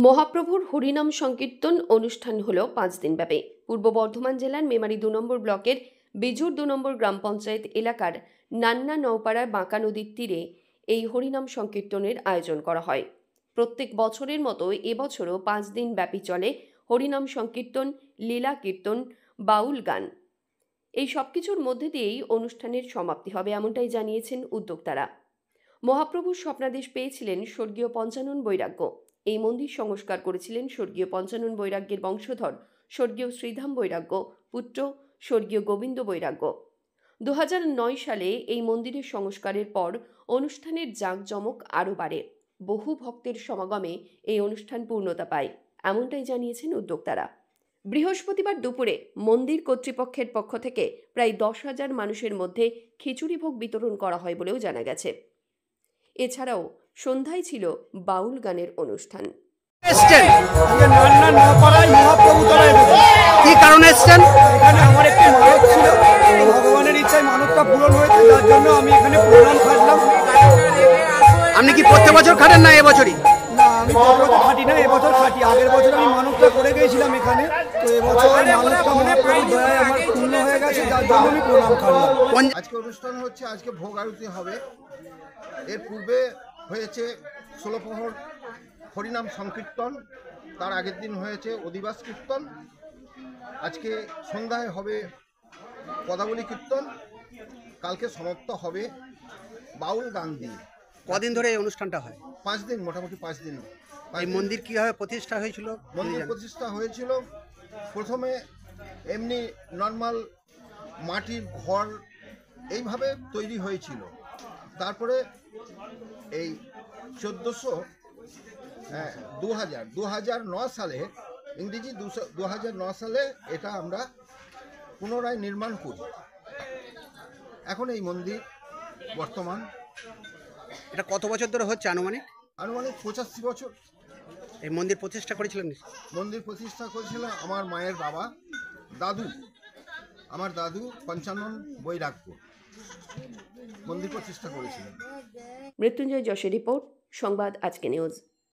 মহাপ্রভুর হরিনাম সংকীর্তন অনুষ্ঠান হল 5 দিন ব্যাপী। পূর্ব বর্ধমান জেলার মেমারি 2 নম্বর ব্লকের বিজুর 2 নম্বর গ্রাম পঞ্চায়েত এলাকার নান্না নওপাড়ার বাঁকা নদীর তীরে এই হরিনাম সংকীর্তনের আয়োজন করা হয়। প্রত্যেক বছরের মতো এবছরও 5 দিন ব্যাপী চলে হরিনাম সংকীর্তন, লীলা কীর্তন, বাউল গান। এই সবকিছুর মধ্যে দিয়েই অনুষ্ঠানের সমাপ্তি হবে, এমনটাই জানিয়েছেন উদ্যোক্তারা। মহাপ্রভুর স্বপ্নাদেশ পেয়েছিলেন স্বর্গীয় পঞ্চানন বৈরাগ্য। এই মন্দির সংস্কার করেছিলেন স্বর্গীয় পঞ্চানন বৈরাগ্যের বংশধর স্বর্গীয় শ্রীধাম বৈরাগ্য, পুত্র স্বর্গীয় গোবিন্দ বৈরাগ্য। 2009 সালে এই মন্দিরের সংস্কারের পর অনুষ্ঠানের জাঁকজমক আরও বাড়ে। বহু ভক্তের সমাগমে এই অনুষ্ঠান পূর্ণতা পায়, এমনটাই জানিয়েছেন উদ্যোক্তারা। বৃহস্পতিবার দুপুরে মন্দির কর্তৃপক্ষের পক্ষ থেকে প্রায় 10,000 মানুষের মধ্যে খিচুড়ি ভোগ বিতরণ করা হয় বলেও জানা গেছে। এছাড়াও সন্ধ্যায় ছিল বাউল গানের অনুষ্ঠান। কি কারণে এসেছেন? এখানে আমার একটি মানত ছিল, ভগবানের ইচ্ছায় মানতটা পূরণ হয়েছে, যার জন্য আমি এখানে প্রণাম খাটলাম। আপনি কি প্রত্যেক বছর খাটেন না এবছরই? না, আমি প্রত্যেক খাটি না, এবছর খাটি। আগের বছর আমি মানতটা করে গিয়েছিলাম এখানে, তো এবছর মানতটা মহাপ্রভুর দয়ায় আমার পূর্ণ হয়ে গেছে, যার জন্য আমি প্রণাম খাটলাম। আজকে অনুষ্ঠান হচ্ছে, আজকে ভোগ আরতি হবে। এর পূর্বে হয়েছে 16 প্রহর হরিনাম সংকীর্তন, তার আগের দিন হয়েছে অধিবাস কীর্তন, আজকে সন্ধ্যায় হবে পদাবলী কীর্তন, কালকে সমাপ্ত হবে বাউল গান দিয়ে। কদিন ধরে এই অনুষ্ঠানটা হয়? 5 দিন, মোটামুটি 5 দিন। এই মন্দির কিভাবে প্রতিষ্ঠা হয়েছিল? মন্দির প্রতিষ্ঠা হয়েছিল প্রথমে এমনি নর্মাল মাটির ঘর এইভাবে তৈরি হয়েছিল। তারপরে এই 2009 সালে, ইংরেজি 2009 সালে এটা আমরা পুনরায় নির্মাণ করি। এখন এই মন্দির বর্তমান। এটা কত বছর ধরে হচ্ছে আনুমানিক? 85 বছর। এই মন্দির প্রতিষ্ঠা করেছিলেন? মন্দির প্রতিষ্ঠা করেছিল আমার মায়ের বাবা, দাদু, আমার দাদু পঞ্চানন বৈরাগ্য মন্দির প্রতিষ্ঠা করেছিলেন। মৃত্যুঞ্জয় যশের রিপোর্ট, সংবাদ আজকে নিউজ।